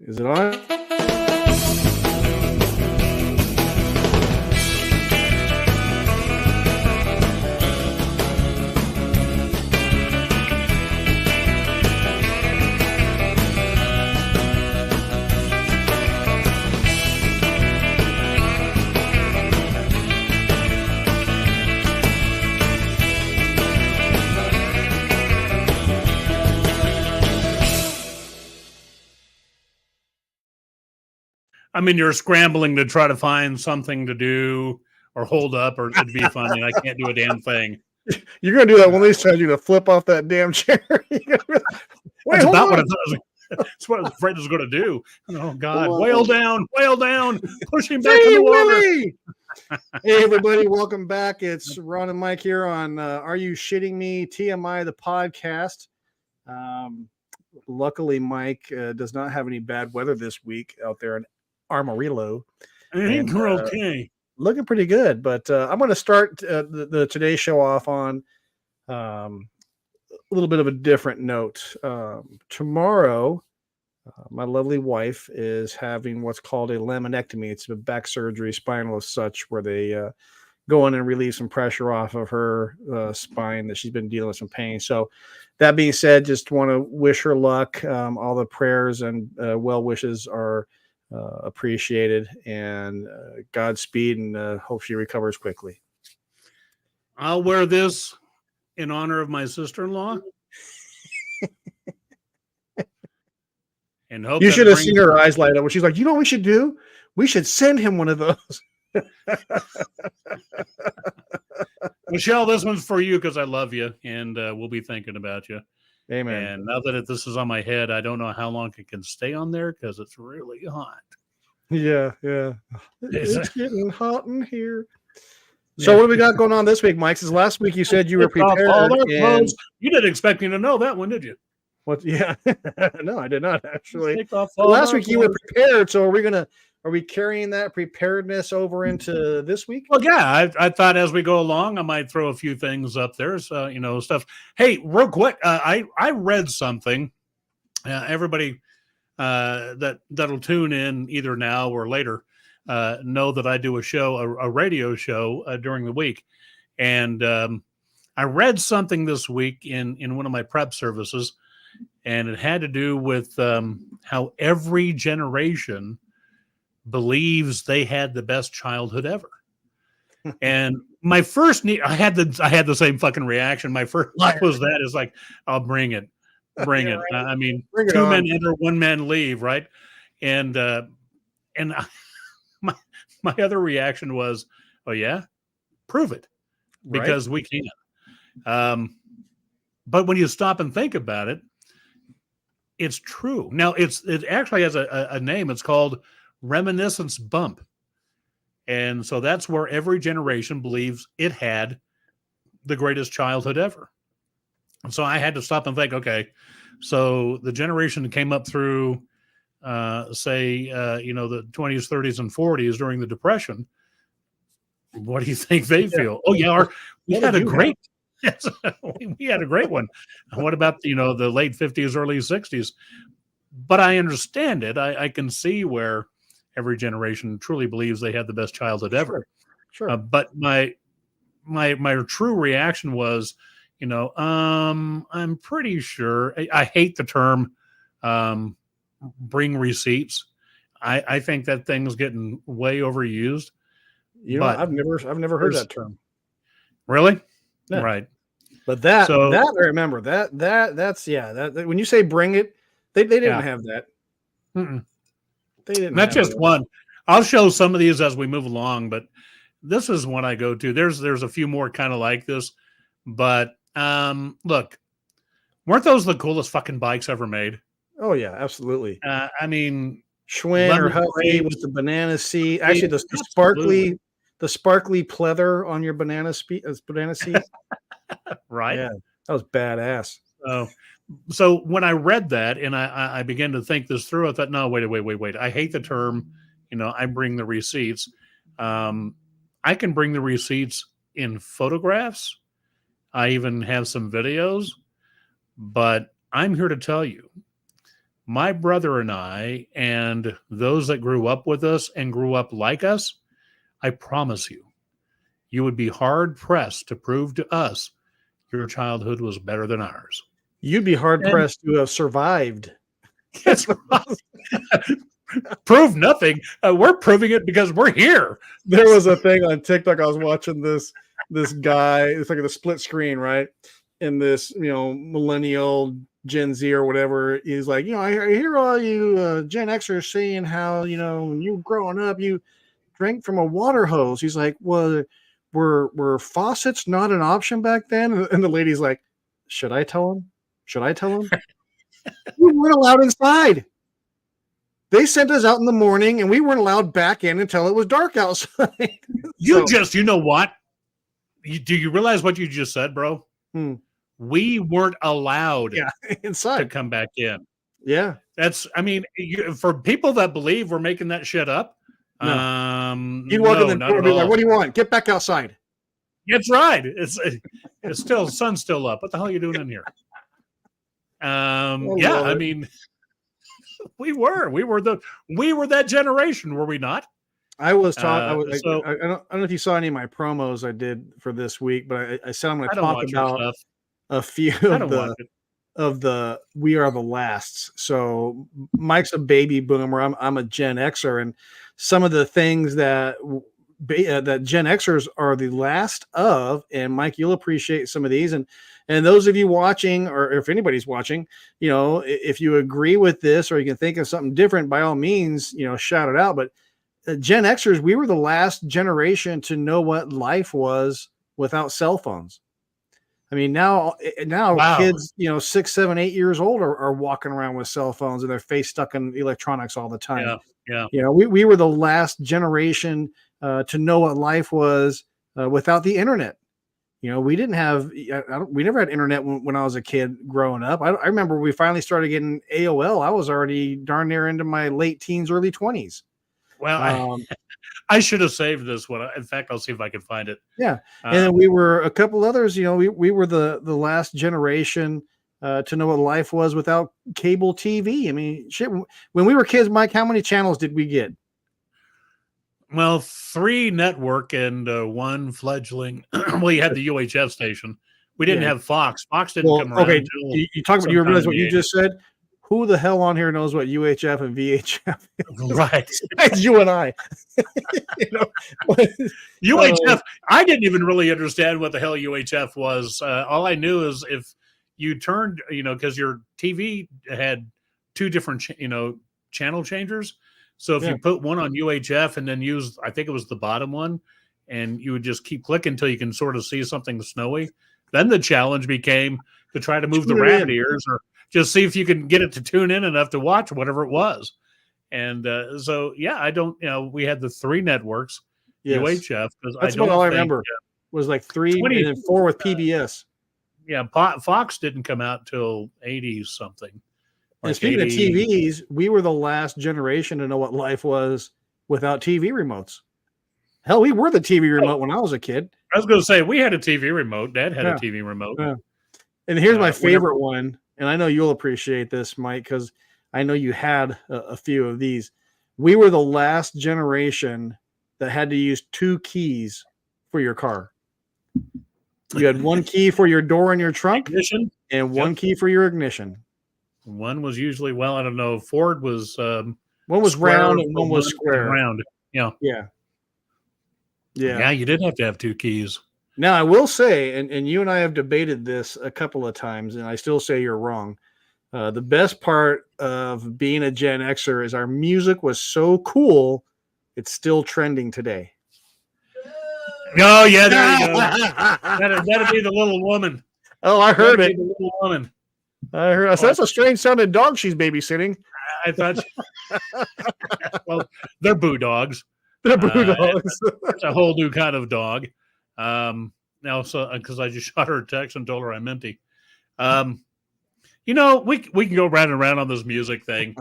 Is it on? I mean, you're scrambling to try to find something to do or hold up or to be funny. And I can't do a damn thing. You're going to do that one of these times. You're going to flip off that damn chair. That's about what I thought. That's what I was afraid I was going to do. Oh, God. Whale down. Push him back in the water. Hey, everybody. Welcome back. It's Ron and Mike here on Are You Shitting Me? TMI, the podcast. Luckily, Mike does not have any bad weather this week out there in Amarillo. I think we're okay. Looking pretty good, but I'm going to start the today's show off on a little bit of a different note. Tomorrow, my lovely wife is having what's called a laminectomy. It's a back surgery, spinal as such, where they go in and relieve some pressure off of her spine that she's been dealing with some pain. So that being said, just want to wish her luck. All the prayers and well wishes are appreciated, and Godspeed, and hope she recovers quickly. I'll wear this in honor of my sister-in-law. And hope you should have seen her eyes light up when she's like, you know what we should do? We should send him one of those. Michelle, this one's for you because I love you, and we'll be thinking about you. Amen. And now that this is on my head, I don't know how long it can stay on there because it's really hot. Yeah. It's getting hot in here. So what do we got going on this week, Mike? Since last week you said you were prepared. You didn't expect me to know that one, did you? What? Yeah. No, I did not actually. Last week you were prepared. So are we carrying that preparedness over into this week? Well, yeah, I thought as we go along, I might throw a few things up there. So, stuff. Hey, real quick, I read something. Everybody that'll tune in either now or later know that I do a radio show during the week. And I read something this week in one of my prep services, and it had to do with how every generation believes they had the best childhood ever. And my first I had the same fucking reaction. My first was that is like, I'll bring it. Right. I mean, bring two men enter, one man leave, right? And my other reaction was, oh yeah, prove it, because we can. But when you stop and think about it, it's true. Now it actually has a name. It's called reminiscence bump. And so that's where every generation believes it had the greatest childhood ever. And so I had to stop and think, okay, so the generation that came up through, the 20s, 30s, and 40s during the Depression, what do you think they feel? Oh, yeah, we had a great one. What about, the late 50s, early 60s? But I understand it. I can see where every generation truly believes they had the best childhood ever. Sure. But my true reaction was, I'm pretty sure. I hate the term bring receipts. I think that thing's getting way overused. I've never heard that term. Really? Yeah. Right. But that I remember that's when you say bring it, they didn't have that. Mm-mm. They didn't. That's just one. I'll show some of these as we move along, but this is one I go to. There's a few more kind of like this, but look, weren't those the coolest fucking bikes ever made? Oh yeah, absolutely. I mean, Schwinn or Huffy with the banana seat. Actually, the sparkly pleather on your banana seat. Right? Yeah, that was badass. So when I read that and I began to think this through, I thought, no, wait. I hate the term. I bring the receipts. I can bring the receipts in photographs. I even have some videos, but I'm here to tell you my brother and I, and those that grew up with us and grew up like us, I promise you, you would be hard pressed to prove to us your childhood was better than ours. You'd be hard And pressed to have survived. it's prove nothing. We're proving it because we're here. There was a thing on TikTok. I was watching this guy. It's like a split screen, right? And this, millennial Gen Z or whatever, he's like, I hear all you Gen Xers saying how, when you growing up, you drank from a water hose. He's like, well, were faucets not an option back then? And the lady's like, should I tell him? Should I tell him? We weren't allowed inside. They sent us out in the morning, and we weren't allowed back in until it was dark outside. You know what? Do you realize what you just said, bro? We weren't allowed inside to come back in. Yeah. For people that believe we're making that shit up, no. You'd walk in the door and be like, what do you want? Get back outside. That's right. It's still, sun's still up. What the hell are you doing in here? Lord. I mean, we were that generation, were we not? I was talking. I don't know if you saw any of my promos I did for this week, but I said I'm going to talk about a few of the We Are the Lasts. So Mike's a baby boomer. I'm a Gen Xer, and some of the things that Gen Xers are the last of, and Mike, you'll appreciate some of these. And those of you watching, or if anybody's watching, if you agree with this or you can think of something different, by all means, shout it out. But Gen Xers, we were the last generation to know what life was without cell phones. I mean, now wow. Kids, 6, 7, 8 years old are walking around with cell phones and their face stuck in electronics all the time. Yeah. We were the last generation to know what life was without the internet. We didn't have, we never had internet when I was a kid growing up. I remember we finally started getting AOL. I was already darn near into my late teens, early 20s. Well, I should have saved this one. In fact, I'll see if I can find it. Yeah. And then we were a couple others, we were the last generation to know what life was without cable TV. I mean, shit, when we were kids, Mike, how many channels did we get? Well, 3 network and 1 fledgling. Well, you had the UHF station. We didn't have Fox. Fox didn't come around. Okay, you talk about, you realize what you just said? Who the hell on here knows what UHF and VHF is? Right. It's you and I. UHF, I didn't even really understand what the hell UHF was. All I knew is if you turned, because your TV had 2 different, channel changers. So if you put one on UHF and then use, I think it was the bottom one, and you would just keep clicking until you can sort of see something snowy. Then the challenge became to try to move the rabbit ears or just see if you can get it to tune in enough to watch whatever it was. And I don't, we had the 3 networks, UHF. That's all I remember was like 3 and then 4 with PBS. Fox didn't come out till 80 something. And speaking of TVs, we were the last generation to know what life was without TV remotes. Hell, we were the TV remote when I was a kid. I was going to say, we had a TV remote. Dad had a TV remote. Yeah. And here's my favorite one. And I know you'll appreciate this, Mike, because I know you had a few of these. We were the last generation that had to use 2 keys for your car. You had 1 key for your door and your trunk, ignition, and 1 key for your ignition. One was usually, I don't know. Ford was one was round and one was square. Round, yeah. You did have to have 2 keys. Now I will say, and you and I have debated this a couple of times, and I still say you're wrong. The best part of being a Gen Xer is our music was so cool, it's still trending today. Oh yeah, there you go. That'd be the little woman. Oh, I heard it. The little woman. I heard. I said, that's a strange sounding dog she's babysitting. I thought. Well, they're boo dogs. They're boo dogs. It's a whole new kind of dog. Now, so because I just shot her a text and told her I'm empty. We can go round and round on this music thing.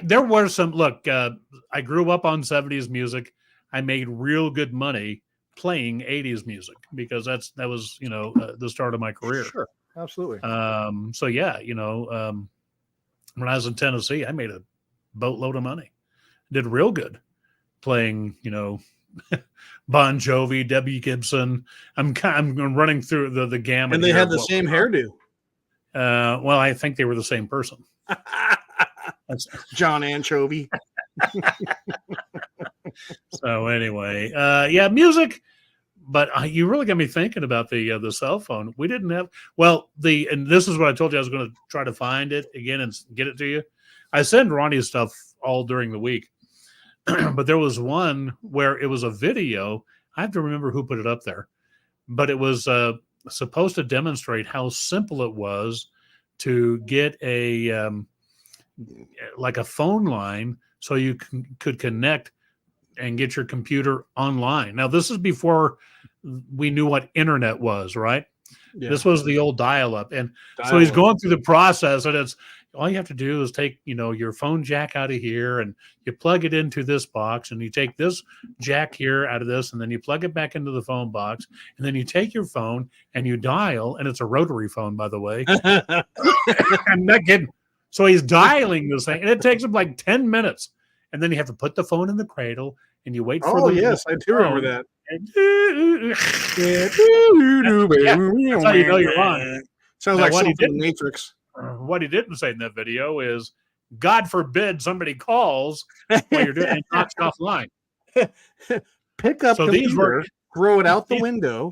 There were some. Look, I grew up on 70s music. I made real good money playing 80s music because that was the start of my career. Sure. Absolutely. So yeah, when I was in Tennessee, I made a boatload of money. Did real good playing, Bon Jovi, Debbie Gibson. I'm running through the gamut. And they here had of the what same hairdo. well, I think they were the same person. That's, John Anchovy. so anyway, yeah, music. But you really got me thinking about the cell phone. We didn't have and this is what I told you I was going to try to find it again and get it to you. I send Ronnie stuff all during the week, but there was one where it was a video. I have to remember who put it up there, but it was supposed to demonstrate how simple it was to get like a phone line so you could connect and get your computer online. Now, this is before we knew what internet was, right? Yeah. This was the old dial-up. And so he's going through the process, and it's all you have to do is take, your phone jack out of here and you plug it into this box, and you take this jack here out of this, and then you plug it back into the phone box, and then you take your phone and you dial, and it's a rotary phone, by the way. I'm not kidding. So he's dialing this thing, and it takes him like 10 minutes. And then you have to put the phone in the cradle, and you wait for the. Oh, yes, I do remember that. That's how you know you're on. Sounds like something from the Matrix. What he didn't say in that video is, God forbid somebody calls while you're doing it and knocks offline. Pick up computer, throw it out the window.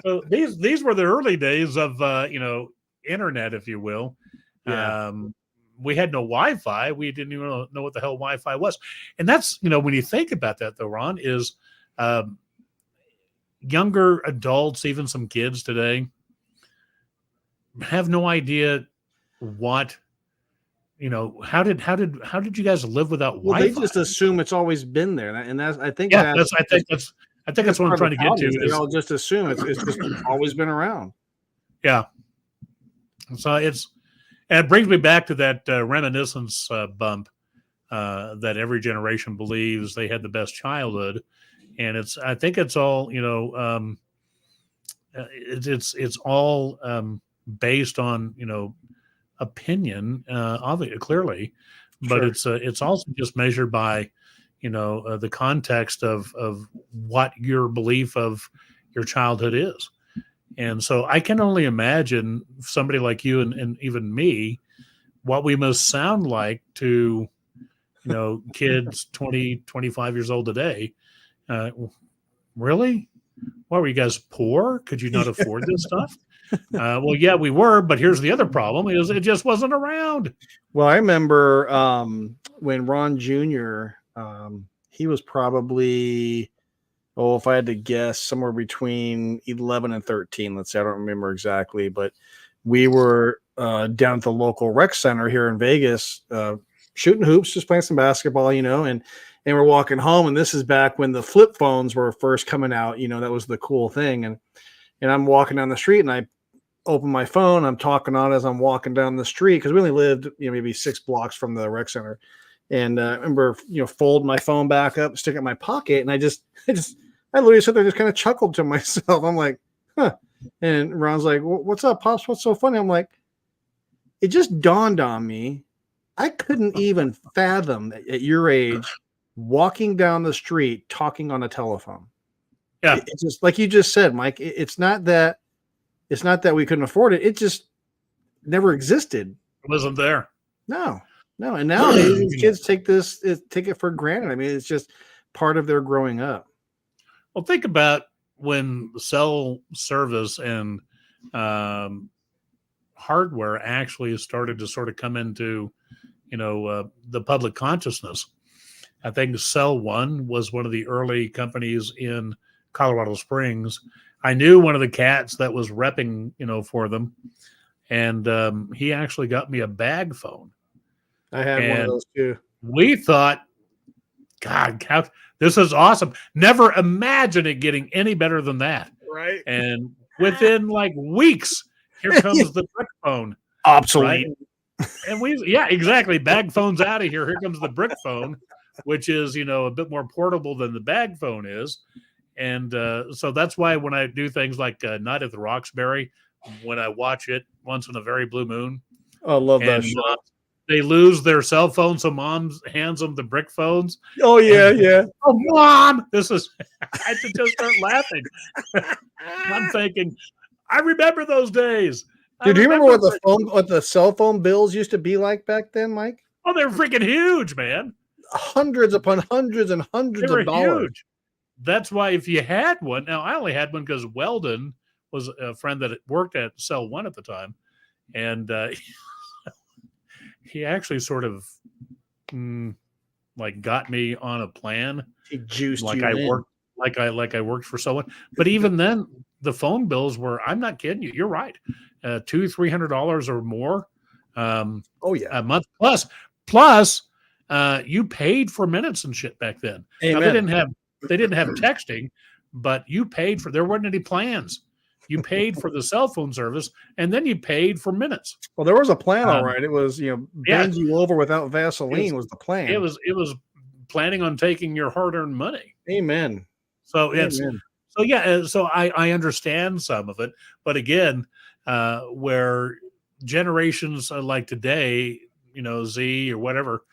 So these were the early days of internet, if you will. Yeah. We had no Wi-Fi. We didn't even know what the hell Wi-Fi was. And that's, when you think about that, though, Ron, is younger adults, even some kids today, have no idea what, how did you guys live without Wi-Fi? They just assume it's always been there. And that's, I think, I think that's what I'm trying to get to. They all just assume it's just always been around. Yeah. So it brings me back to that reminiscence bump that every generation believes they had the best childhood, and I think it's all it's all based on opinion, obviously, clearly, but sure. It's also just measured by the context of what your belief of your childhood is. And so I can only imagine somebody like you and even me, what we must sound like to, kids 20, 25 years old today. Really? What, were you guys poor? Could you not afford this stuff? Well, yeah, we were, but here's the other problem is it just wasn't around. Well, I remember when Ron Jr., he was probably... if I had to guess, somewhere between 11 and 13, let's say. I don't remember exactly, but we were down at the local rec center here in Vegas, shooting hoops, just playing some basketball, and we're walking home. And this is back when the flip phones were first coming out, that was the cool thing. And I'm walking down the street and I open my phone. I'm talking on as I'm walking down the street because we only lived, maybe 6 blocks from the rec center. And I remember, fold my phone back up, stick it in my pocket. And I literally sat there, just kind of chuckled to myself. I'm like, huh. And Ron's like, what's up, Pops? What's so funny? I'm like, it just dawned on me. I couldn't even fathom at your age walking down the street talking on a telephone. Yeah. It's just like you just said, Mike, it's not that we couldn't afford it. It just never existed. It wasn't there. No. And nowadays these kids take it for granted. I mean, it's just part of their growing up. Well, think about when cell service and hardware actually started to sort of come into, the public consciousness. I think Cell One was one of the early companies in Colorado Springs. I knew one of the cats that was repping, for them, and he actually got me a bag phone. I had one of those too. We thought, God, this is awesome. Never imagined it getting any better than that. Right. And within like weeks, here comes the brick phone. Obsolete. Right? And exactly. Bag phone's out of here. Here comes the brick phone, which is, a bit more portable than the bag phone is. And so that's why when I do things like Night at the Roxbury, when I watch it once in a very blue moon, I love that and show. they lose their cell phones, so mom hands them the brick phones. Oh yeah, And, yeah. oh, mom, this is. I had to just start laughing. I'm thinking, I remember those days. Dude, do you remember what the cell phone bills used to be like back then, Mike? Oh, they're freaking huge, man. Hundreds upon hundreds and hundreds They were of dollars. huge. That's why if you had one, now I only had one because Weldon was a friend that worked at Cell One at the time, and he actually sort of like got me on a plan. He juiced like you I in. worked like I worked for someone. But even then, the phone bills were, I'm not kidding you, you're right, $200-300 or more Oh yeah. a month plus you paid for minutes and shit back then. Now, they didn't have texting, but you paid for, there weren't any plans. You paid for the cell phone service, and then you paid for minutes. Well, there was a plan, all right. It was, bend Yeah. you over without Vaseline was the plan. It was planning on taking your hard-earned money. Amen. So it's Amen. so yeah. So I understand some of it, but again, where generations like today, Z or whatever,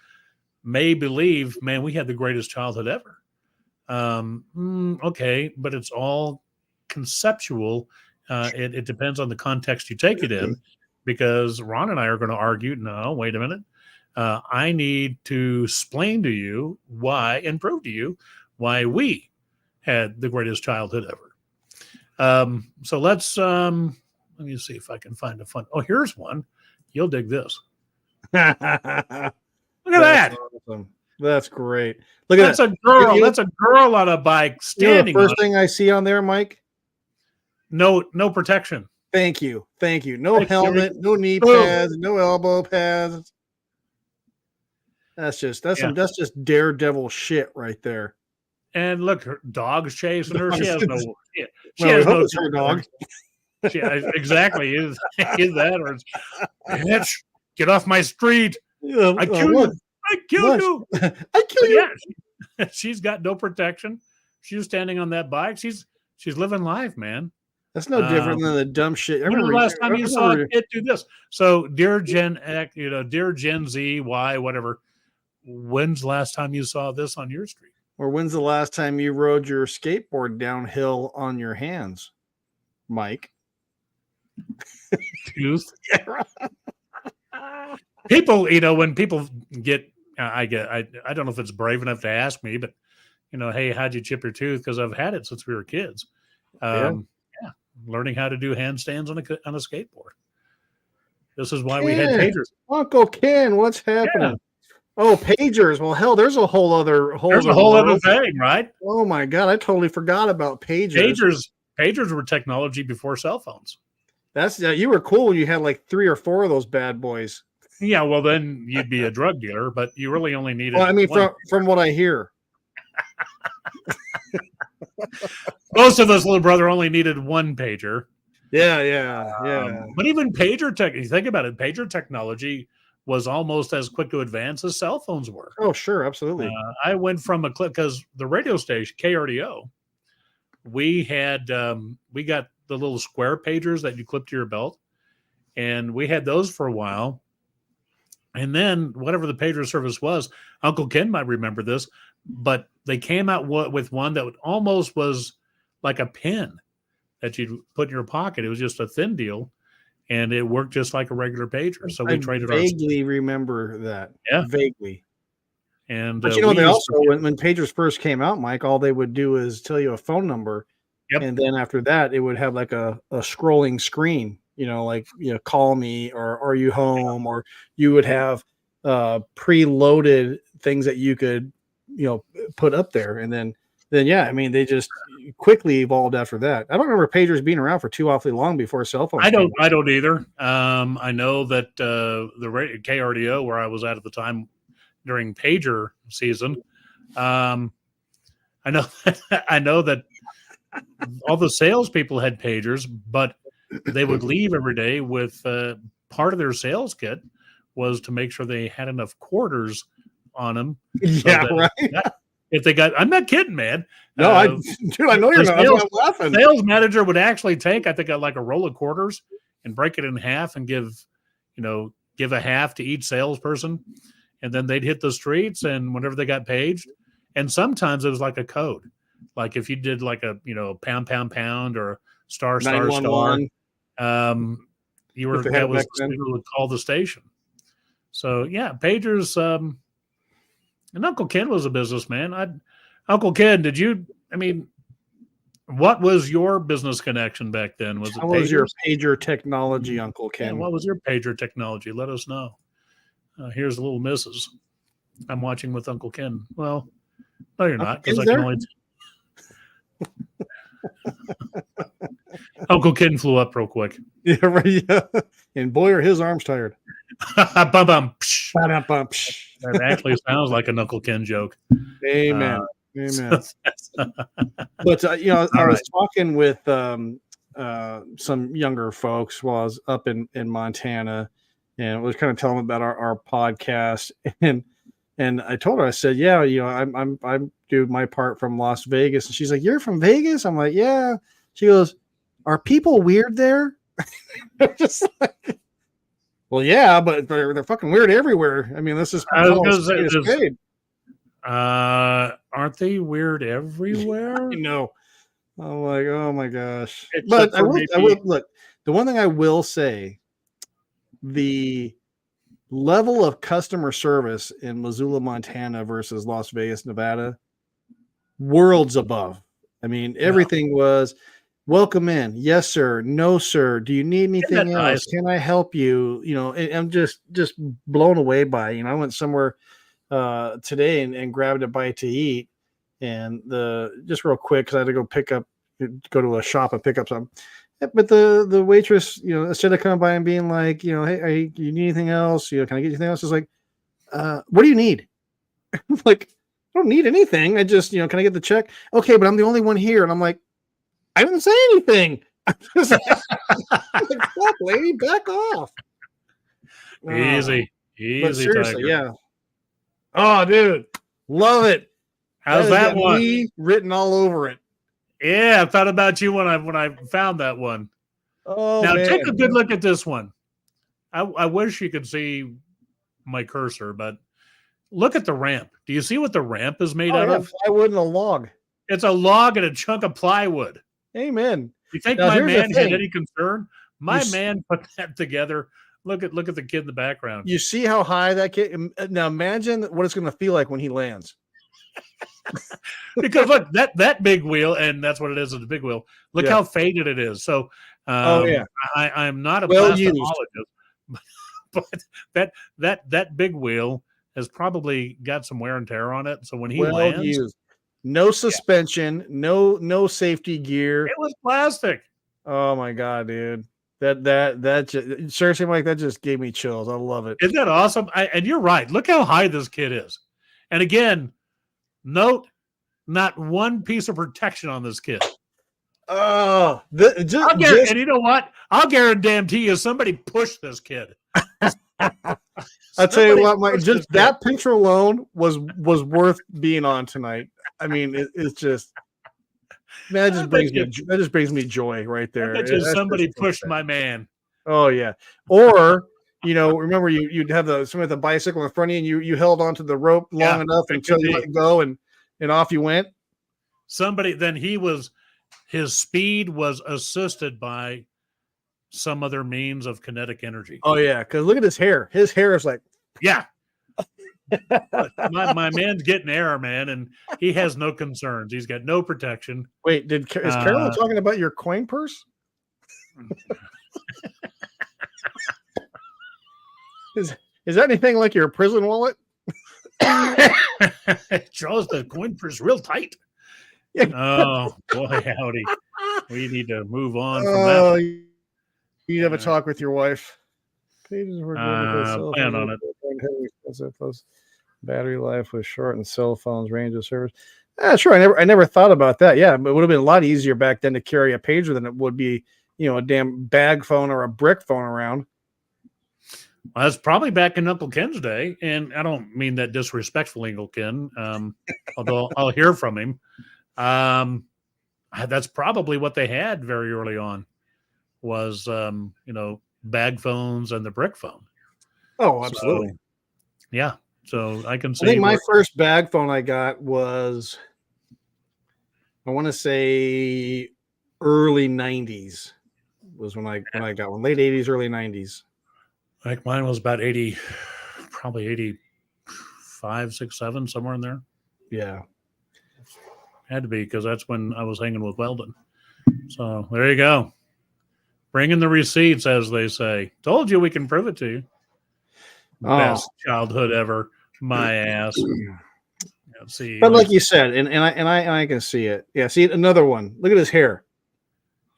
may believe, man, we had the greatest childhood ever. Okay, but it's all conceptual. It depends on the context you take it in, because Ron and I are going to argue, no, wait a minute. I need to explain to you why and prove to you why we had the greatest childhood ever. So let's, let me see if I can find a fun. Oh, here's one. You'll dig this. Look at that. Awesome. That's great. Look at That's that. a girl. That's a girl on a bike standing. The first thing I see on there, Mike. No protection. Thank you. No helmet, no knee pads, no elbow pads. That's just daredevil shit right there. And look, her dog's chasing her. She has no. She Well, has no her dog. Exactly. Is that or it's, bitch, get off my street? I kill you. I kill you. I kill you. Yeah, she's got no protection. She's standing on that bike. She's living life, man. That's no different than the dumb shit. When was the last time you saw a kid do this? So, dear Gen X, dear Gen Z, Y, whatever. When's the last time you saw this on your street? Or when's the last time you rode your skateboard downhill on your hands, Mike? Tooth. People, when people get, I don't know if it's brave enough to ask me, but hey, how'd you chip your tooth? Because I've had it since we were kids. Learning how to do handstands on a skateboard. This is why we had pagers. Uncle Ken, what's happening? Yeah. Oh, pagers. Well, hell, there's a whole other thing, right? Oh my God, I totally forgot about pagers. Pagers were technology before cell phones. That's you were cool when you had like 3 or 4 of those bad boys. Yeah, well then you'd be a drug dealer, but you really only needed. Well, I mean, from what I hear. Most of us, little brother, only needed 1 pager. Yeah. But even pager tech, you think about it, pager technology was almost as quick to advance as cell phones were. Oh, sure, absolutely. I went from a clip because the radio station KRDO, we had we got the little square pagers that you clip to your belt, and we had those for a while. And then whatever the pager service was, Uncle Ken might remember this, but they came out with one that almost was like a pin that you'd put in your pocket. It was just a thin deal, and it worked just like a regular pager. So we traded. Vaguely remember that. Yeah, vaguely. And but they also when pagers first came out, Mike, all they would do is tell you a phone number, and then after that, it would have like a scrolling screen. Call me or are you home, or you would have preloaded things that you could put up there, and then I mean they just quickly evolved after that. I don't remember pagers being around for too awfully long before cell phones. I don't either. I know that the KRDO where I was at the time during pager season, I know that all the salespeople had pagers, but they would leave every day with part of their sales kit was to make sure they had enough quarters on them. Yeah, right. if they got, I'm not kidding, man. No, dude, I know you're not. I'm laughing. Sales manager would actually take, I think, like a roll of quarters and break it in half and give a half to each salesperson, and then they'd hit the streets and whenever they got paged, and sometimes it was like a code, like if you did like a pound pound pound or star star star, you were that was the signal would call the station. So yeah, pagers. And Uncle Ken was a businessman. Uncle Ken, what was your business connection back then? Was it How was your pager technology, Uncle Ken? Yeah, what was your pager technology? Let us know. Here's a little missus. I'm watching with Uncle Ken. Well, no, you're not, because I can only. Uncle Ken flew up real quick. Yeah, right. Yeah. And boy, are his arms tired. Bum, bum, That actually sounds like an Uncle Ken joke. Amen. Amen. But I was talking with some younger folks while I was up in Montana, and was kind of telling them about our podcast, and I told her, I said, yeah, I do my part from Las Vegas, and she's like, you're from Vegas? I'm like, yeah. She goes, are people weird there? Just like, well, yeah, but they're fucking weird everywhere. I mean, this is aren't they weird everywhere? No. I'm like, oh my gosh. But I will look. The one thing I will say, the level of customer service in Missoula, Montana versus Las Vegas, Nevada, worlds above. I mean, everything was welcome in. Yes, sir. No, sir. Do you need anything else? Nice? Can I help you? I'm just blown away by it. I went somewhere today and grabbed a bite to eat, and just real quick, because I had to go to a shop and pick up something. But the waitress, instead of coming by and being like, hey, do you need anything else? Can I get you anything else? It's like, what do you need? I'm like, I don't need anything. I just, can I get the check? Okay, but I'm the only one here. And I'm like, I didn't say anything. I'm like, fuck, lady, back off. Easy. But seriously, Tiger. Yeah. Oh, dude, love it. How's that one? Written all over it. Yeah, I thought about you when I found that one. Oh, now man. Take a good look at this one. I wish you could see my cursor, but look at the ramp. Do you see what the ramp is made out of? Plywood and a log. It's a log and a chunk of plywood. Amen. You think my man had any concern? My man put that together. Look at the kid in the background. You see how high that kid? Now imagine what it's going to feel like when he lands. Because look, that big wheel, and that's what it is, a big wheel. Look how faded it is. So, I'm not a plasticologist, but that big wheel has probably got some wear and tear on it. So when he lands, no suspension, no safety gear. It was plastic. Oh my god, dude! That just, seriously, Mike, that just gave me chills. I love it. Isn't that awesome? And you're right. Look how high this kid is. And again, note, not one piece of protection on this kid. Oh, and you know what? I'll guarantee you somebody pushed this kid. I'll tell you what, Mike, just that picture alone was worth being on tonight. I mean, it's just, man, that just brings me joy right there. Somebody pushed my man. Oh yeah. Or, remember you'd have somebody with a bicycle in front of you and you held onto the rope long enough until you let it go and off you went. His speed was assisted by some other means of kinetic energy. Oh yeah, because look at his hair. His hair is like, yeah. my man's getting air, man, and he has no concerns. He's got no protection. Wait, is Carolyn talking about your coin purse? Is that anything like your prison wallet? Charles, the coin purse real tight. Oh boy, howdy. We need to move on from that. You have a talk with your wife. Plan on it. Battery life was short and cell phones range of service. Sure. I never thought about that. Yeah, but it would have been a lot easier back then to carry a pager than it would be, a damn bag phone or a brick phone around. Well, that's probably back in Uncle Ken's day, and I don't mean that disrespectfully, Uncle Ken. Although I'll hear from him. That's probably what they had very early on was bag phones and the brick phone. Oh, absolutely. So, yeah. So I can see. I think my first bag phone I got was, I want to say, early '90s was when I got one. Late '80s, early '90s. Like mine was about 80, probably 85, 6, 7, somewhere in there. Yeah. Had to be because that's when I was hanging with Weldon. So there you go. Bring in the receipts, as they say. Told you we can prove it to you. Best childhood ever. My ass. Let's see. But like you said, and I can see it. Yeah, see another one. Look at his hair.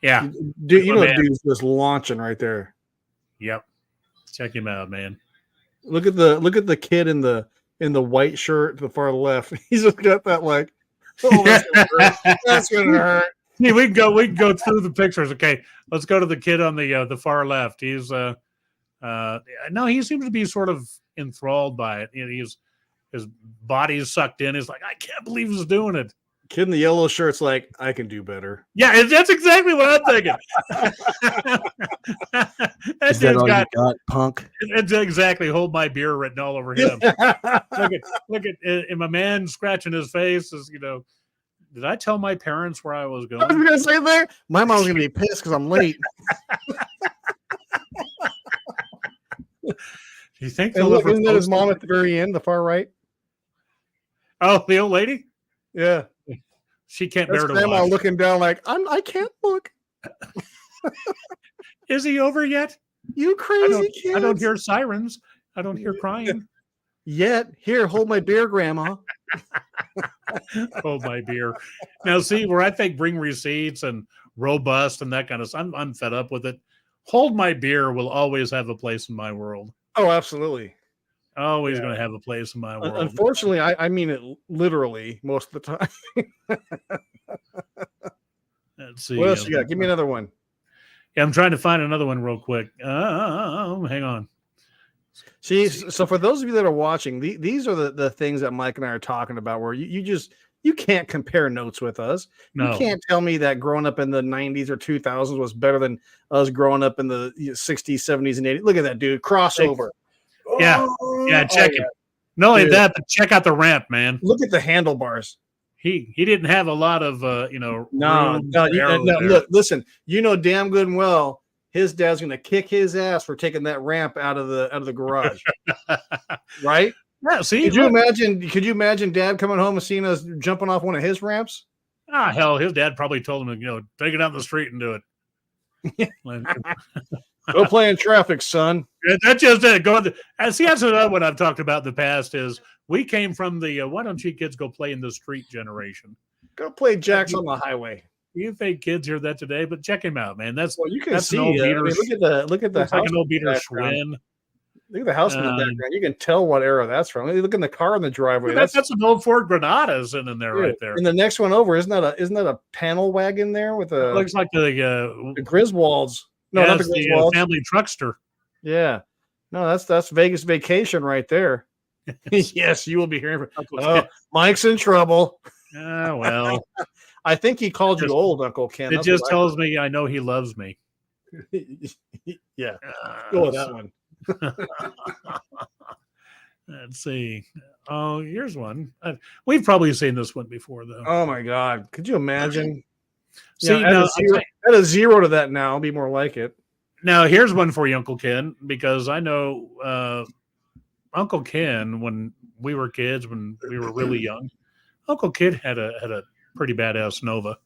Yeah. Dude, dude's just launching right there. Yep. Check him out, man. Look at the kid in the white shirt to the far left. He's just got that like, oh, that's gonna hurt. That's gonna hurt. Yeah, we can go through the pictures. Okay, let's go to the kid on the far left. He's no, he seems to be sort of enthralled by it. His body's sucked in. He's like, I can't believe he's doing it. Kid in the yellow shirt's like, I can do better. Yeah, that's exactly what I'm thinking. Is that all you got, punk? It's exactly hold my beer written all over him. look at and my man scratching his face is, did I tell my parents where I was going? I was gonna say there. My mom's gonna be pissed because I'm late. You think isn't that his mom at the very end, the far right? Oh, the old lady? Yeah. She can't That's bear to grandma watch. looking down like, I can't look. Is he over yet? You crazy kid. I don't hear sirens. I don't hear crying. Yet. Here, hold my beer, Grandma. Hold my beer. Now, see, where I think bring receipts and robust and that kind of stuff, I'm fed up with it. Hold my beer will always have a place in my world. Oh, absolutely. Always going to have a place in my world. Unfortunately, I mean it literally most of the time. Let's see. What else you got? Give me another one. Yeah, I'm trying to find another one real quick. Hang on. See, so for those of you that are watching, these are the things that Mike and I are talking about where you can't compare notes with us. No. You can't tell me that growing up in the 90s or 2000s was better than us growing up in the 60s, 70s, and 80s. Look at that dude. Crossover. Yeah. Yeah, check it. Not only that, but check out the ramp, man. Look at the handlebars. He didn't have a lot of No, look, listen, damn good and well his dad's gonna kick his ass for taking that ramp out of the garage. Right? Yeah, see, could you imagine dad coming home and seeing us jumping off one of his ramps? Hell, his dad probably told him, take it out in the street and do it. Go play in traffic, son. That's just it. See, that's another one I've talked about in the past is we came from the why don't you kids go play in the street generation? Go play jacks on the highway. You think kids hear that today, but check him out, man. You can see. An old look at the house. Like an old beater Schwinn. Look at the house in the background. You can tell what era that's from. Look in the car in the driveway. That's an old Ford Granada in there, right there. And the next one over, isn't that a panel wagon there with a? It looks like the Griswolds. No, not the Griswolds. Family truckster. Yeah, no, that's Vegas Vacation right there. Yes, you will be hearing from. Mike's in trouble. Well, I think he called you old, Uncle Ken. It just tells me I know he loves me. Yeah, go with that one. Let's see. Oh, here's one. We've probably seen this one before, though. Oh my God! Could you imagine? See, add a zero to that now. I'll be more like it. Now, here's one for you, Uncle Ken, because I know Uncle Ken, when we were kids, when we were really young, Uncle Ken had a pretty badass Nova.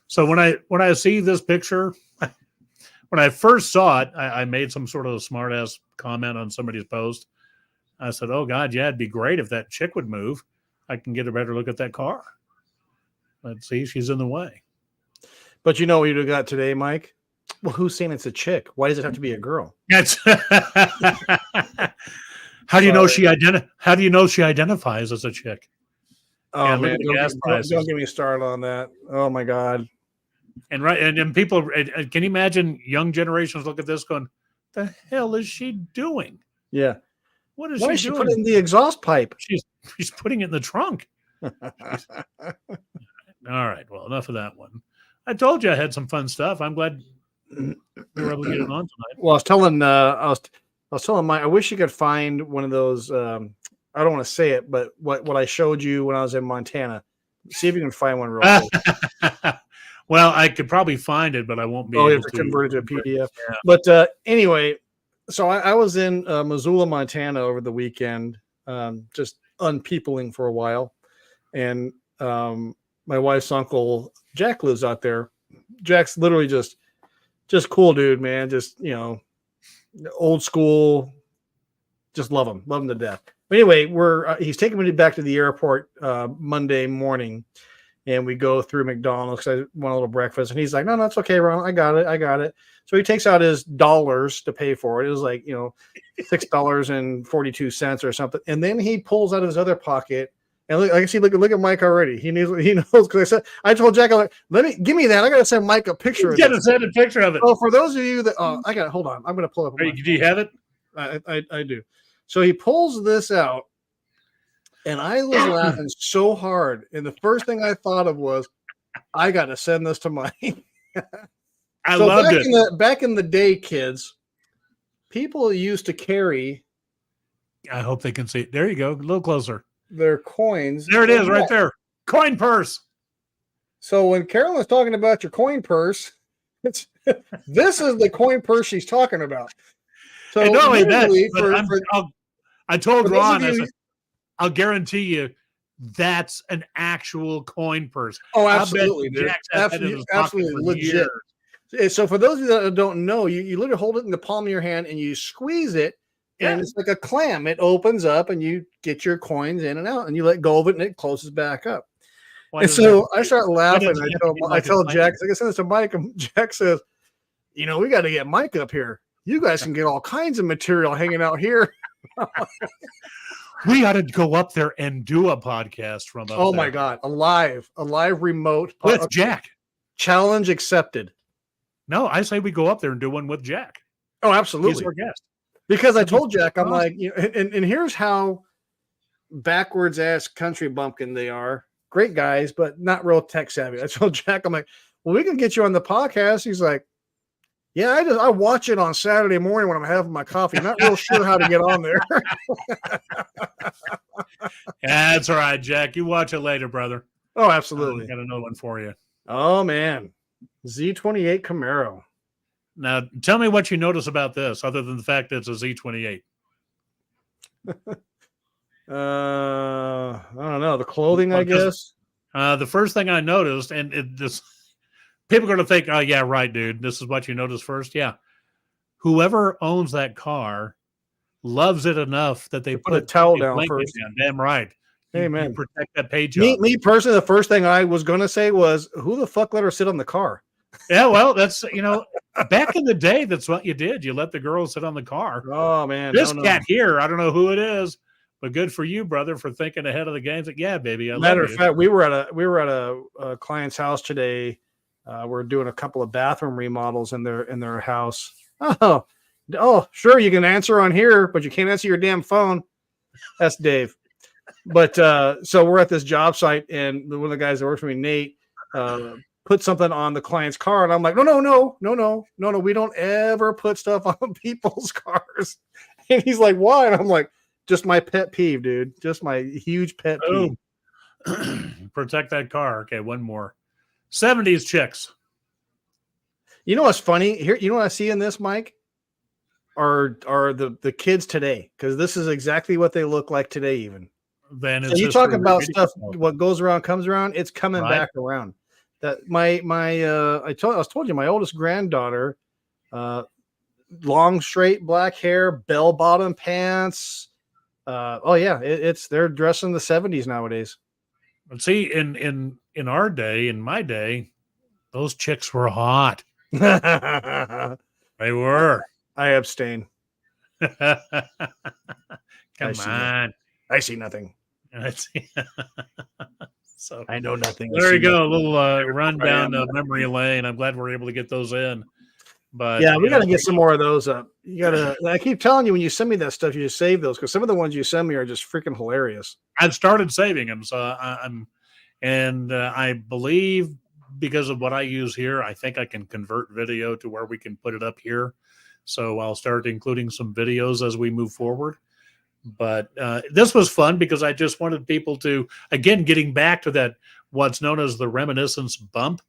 So when I see this picture, when I first saw it, I made some sort of smart ass comment on somebody's post. I said, "Oh God, yeah, it'd be great if that chick would move. I can get a better look at that car." Let's see, she's in the way. But you know what you got today, Mike? Well, who's saying it's a chick? Why does it have to be a girl? That's How do you know she identifies as a chick? Oh man, don't get me started on that. Oh my God. And people, can you imagine young generations look at this going, the hell is she doing? Yeah. What is Why she is she doing? put in the exhaust pipe? She's putting it in the trunk. All right. Well, enough of that one. I told you I had some fun stuff. I'm glad we were able to get it on tonight. Well, I was telling Mike, I wish you could find one of those. I don't want to say it, but what I showed you when I was in Montana. See if you can find one real quick. Well, I could probably find it, but I won't be You able have to convert it to a PDF. Yeah. But anyway, so I was in Missoula, Montana over the weekend, just unpeopling for a while. And my wife's uncle, Jack, lives out there. Jack's literally just cool dude, man. Just, old school. Just love him to death. But anyway, he's taking me back to the airport Monday morning. And we go through McDonald's because I want a little breakfast. And he's like, no, it's okay, Ron. I got it. So he takes out his dollars to pay for it. It was like, $6.42 or something. And then he pulls out of his other pocket. And look at Mike already. He knows because I told Jack, I'm like, give me that. I got to send Mike a picture of it. Get to send a picture of it. Oh, for those of you that, hold on. I'm going to pull up. Do you have it? I do. So he pulls this out. And I was laughing so hard. And the first thing I thought of was, I got to send this to Mike. I loved it. Back in the day, kids, people used to carry. I hope they can see it. There you go. A little closer. Their coins. There it is right there. Coin purse. So when Carolyn's talking about your coin purse, this is the coin purse she's talking about. So and not only that, I told Ron, I said, I'll guarantee you that's an actual coin purse. Oh, absolutely, dude. Absolutely legit. So for those of you that don't know, you literally hold it in the palm of your hand and you squeeze it, and it's like a clam. It opens up and you get your coins in and out, and you let go of it and it closes back up. And so I start laughing. I tell Jack, I send this to Mike, and Jack says, we got to get Mike up here. You guys can get all kinds of material hanging out here. We ought to go up there and do a podcast from up there. My God. A live remote. With Jack. Challenge accepted. No, I say we go up there and do one with Jack. Oh, absolutely. He's our guest. Because I told Jack, I'm like, and here's how backwards ass country bumpkin they are. Great guys, but not real tech savvy. I told Jack, I'm like, well, we can get you on the podcast. He's like, yeah, I watch it on Saturday morning when I'm having my coffee. I'm not real sure how to get on there. That's all right, Jack. You watch it later, brother. Oh, absolutely. Got another one for you. Oh, man. Z28 Camaro. Now, tell me what you notice about this, other than the fact that it's a Z28. I don't know. The clothing, I guess. The first thing I noticed, and this people are going to think, oh, yeah, right, dude. This is what you notice first. Yeah. Whoever owns that car loves it enough that they put a towel down first. Down. Damn right. Amen. You protect that page. Me personally, the first thing I was going to say was, who the fuck let her sit on the car? Yeah, well, that's, back in the day, that's what you did. You let the girls sit on the car. Oh, man. This cat here, I don't know who it is, but good for you, brother, for thinking ahead of the game. Like, yeah, baby. Matter of fact, we were at a client's house today. We're doing a couple of bathroom remodels in their house. Oh, sure, you can answer on here, but you can't answer your damn phone. That's Dave. But so we're at this job site, and one of the guys that works for me, Nate, put something on the client's car, and I'm like, no, we don't ever put stuff on people's cars. And he's like, why? And I'm like, just my pet peeve, dude. Just my huge pet peeve. Protect that car. Okay, one more. 70s chicks. You know what's funny? Here, you know what I see in this, Mike? Are the kids today, because this is exactly what they look like today, even. Then so you talk about stuff, what goes around comes around, it's coming back around. That I was told you my oldest granddaughter, long straight black hair, bell bottom pants. They're dressed in the 70s nowadays. See, in our day, in my day, those chicks were hot. They were. I abstain. Come on. I see nothing. So I know nothing. There you go. A little run down memory lane. I'm glad we're able to get those in. But Yeah, we got to get some more of those up. You got to. I keep telling you, when you send me that stuff, you just save those, because some of the ones you send me are just freaking hilarious. I've started saving them, so I believe because of what I use here, I think I can convert video to where we can put it up here. So I'll start including some videos as we move forward. But this was fun because I just wanted people to, again, getting back to that, what's known as the reminiscence bump.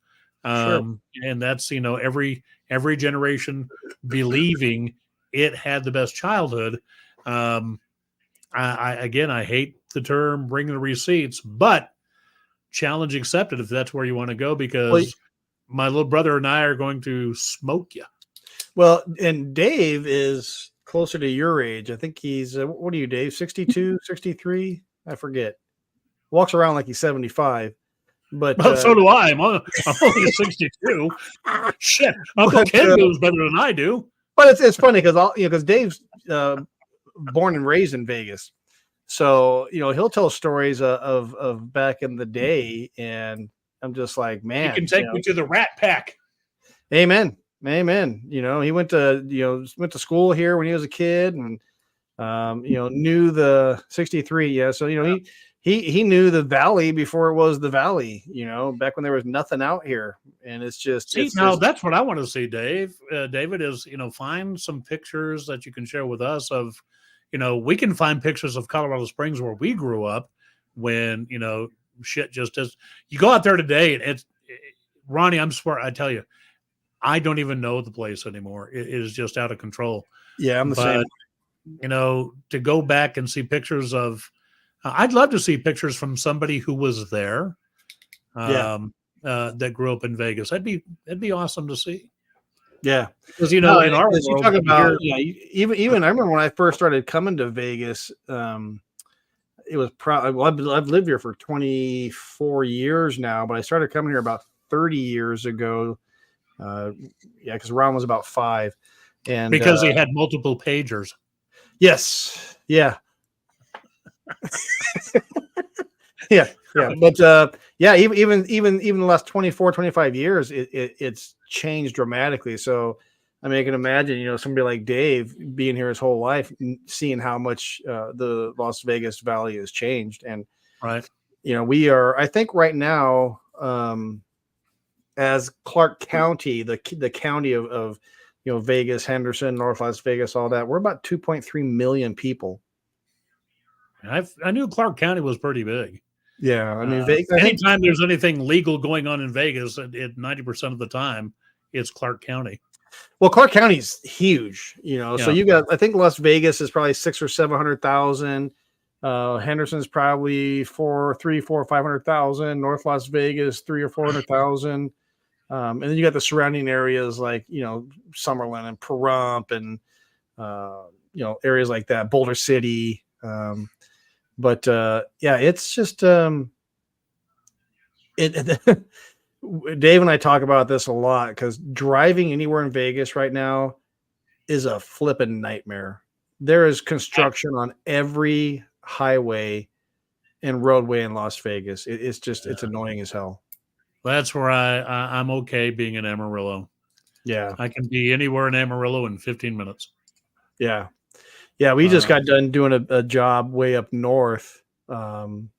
Sure. And that's, every generation believing it had the best childhood. I hate the term bring the receipts, but challenge accepted if that's where you want to go, because my little brother and I are going to smoke you. Well, and Dave is closer to your age. I think he's, what are you, Dave? 62, 63? I forget. Walks around like he's 75. But so do I. I'm only 62. Shit, Uncle Ken knows better than I do. But it's funny because Dave's born and raised in Vegas, so he'll tell stories of back in the day, and I'm just like, man, he can take me to the Rat Pack. Amen. He went to school here when he was a kid, and knew the 63. Yeah, so he knew the valley before it was the valley, back when there was nothing out here. And it's just, that's what I want to see, Dave. David, is, find some pictures that you can share with us of, we can find pictures of Colorado Springs where we grew up when, shit just is. You go out there today and Ronnie, I tell you, I don't even know the place anymore. It is just out of control. Yeah, I'm the same. To go back and see pictures of, I'd love to see pictures from somebody who was there, that grew up in Vegas. That'd be awesome to see. Yeah, because in our world, you talk about even I remember when I first started coming to Vegas. It was probably I've lived here for 24 years now, but I started coming here about 30 years ago. Because Ron was about 5, and because he had multiple pagers. Yes. Yeah. yeah. But even the last 24, 25 years, it's changed dramatically. So I mean, I can imagine, somebody like Dave being here his whole life, seeing how much the Las Vegas Valley has changed. And right, we are, I think right now, as Clark County, the county of Vegas, Henderson, North Las Vegas, all that, we're about 2.3 million people. I knew Clark County was pretty big. Yeah, I mean, anytime there's anything legal going on in Vegas, 90% of the time, it's Clark County. Well, Clark County is huge, So you got, I think Las Vegas is probably 600,000 or 700,000. Henderson's probably 300,000 or 500,000. North Las Vegas 300,000 or 400,000. And then you got the surrounding areas like Summerlin and Pahrump and areas like that, Boulder City. But it's just Dave and I talk about this a lot, because driving anywhere in Vegas right now is a flipping nightmare. There is construction on every highway and roadway in Las Vegas. It's annoying as hell. That's where I'm okay being in Amarillo. Yeah, I can be anywhere in Amarillo in 15 minutes. Yeah. We just got done doing a job way up north. When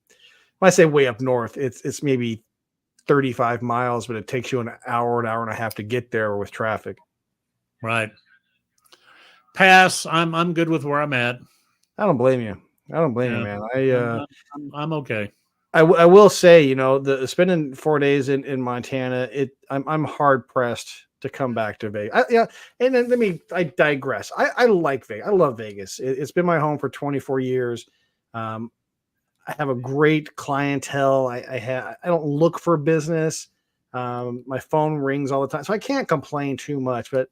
I say way up north, it's maybe 35 miles, but it takes you an hour and a half to get there with traffic. Right. Pass. I'm good with where I'm at. I don't blame you. Man. I'm okay. I will say, the spending 4 days in Montana, I'm hard pressed to come back to Vegas. And then I digress. I like Vegas. I love Vegas. It's been my home for 24 years. I have a great clientele. I don't look for business. My phone rings all the time, so I can't complain too much. But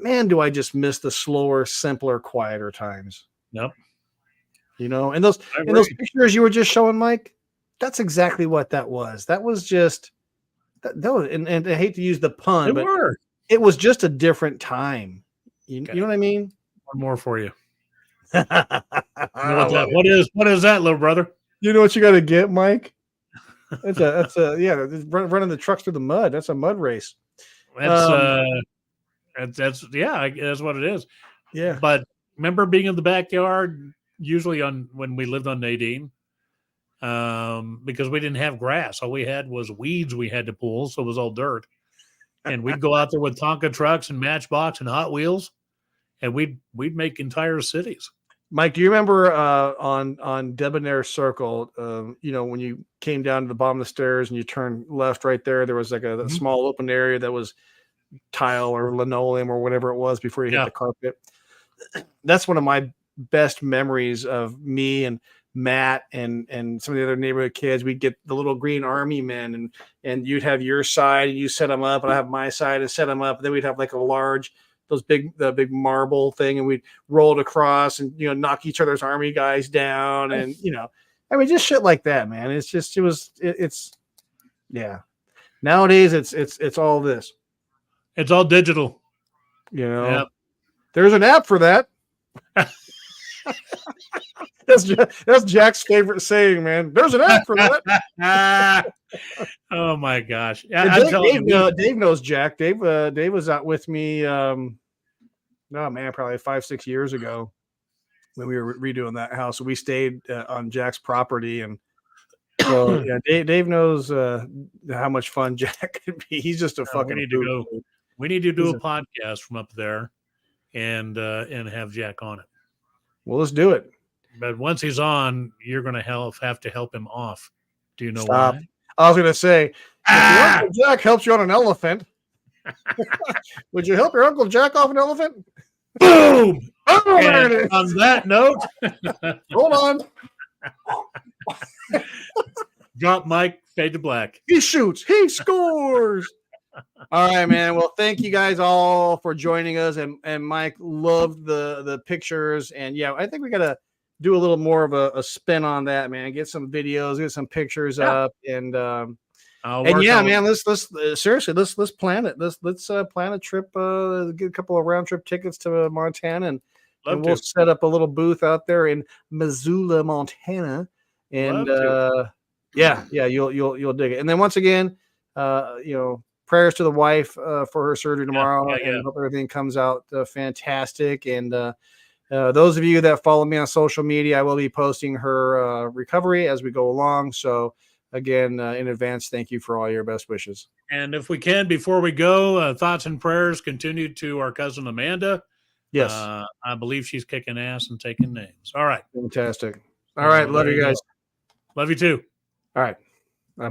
man, do I just miss the slower, simpler, quieter times. Yep. And those pictures you were just showing, Mike, that's exactly what that was. That was just that was, and I hate to use the pun, but it was just a different time. You know what I mean? One more for you. What is that, little brother? You know what you got to get, Mike? That's running the trucks through the mud. That's a mud race. That's That's that's what it is. Yeah. But remember being in the backyard, usually when we lived on Nadine, because we didn't have grass. All we had was weeds we had to pull, so it was all dirt. And we'd go out there with Tonka trucks and Matchbox and Hot Wheels, and we'd make entire cities. Mike, do you remember on Debonair Circle, when you came down to the bottom of the stairs and you turned left right there was like a small open area that was tile or linoleum or whatever it was before you hit the carpet. That's one of my best memories of me and Matt and some of the other neighborhood kids. We'd get the little green army men and you'd have your side and you set them up and I have my side and set them up. And then we'd have like the big marble thing and we'd roll it across and, knock each other's army guys down. And, just shit like that, man. Yeah. Nowadays it's all this. It's all digital. Yep. There's an app for that. That's Jack's favorite saying, man. There's an app for that. Oh my gosh! Dave knows Jack. Dave was out with me. Probably 5-6 years ago when we were redoing that house. We stayed on Jack's property, and so Dave knows how much fun Jack can be. He's just a fucking. We need to do a podcast from up there, and have Jack on it. Well, let's do it. But once he's on, you're going to have to help him off. Do you know Stop. why? I was going to say, if your Uncle Jack helps you on an elephant, would you help your Uncle Jack off an elephant? Boom! Oh, there it is. On that note, hold on. Drop mic, fade to black. He shoots. He scores. All right, man. Well, thank you guys all for joining us. And Mike loved the pictures. And I think we got to do a little more of a spin on that, man. Get some videos, get some pictures up, and man, let's seriously let's plan it. Let's plan a trip. Get a couple of round trip tickets to Montana, and we'll set up a little booth out there in Missoula, Montana. And you'll dig it. And then once again, prayers to the wife for her surgery tomorrow, and hope everything comes out fantastic. And those of you that follow me on social media, I will be posting her recovery as we go along. So again, in advance, thank you for all your best wishes. And if we can, before we go, thoughts and prayers continue to our cousin Amanda. Yes. I believe she's kicking ass and taking names. All right. Fantastic. All right. Love you guys. Love you too. All right. Bye-bye.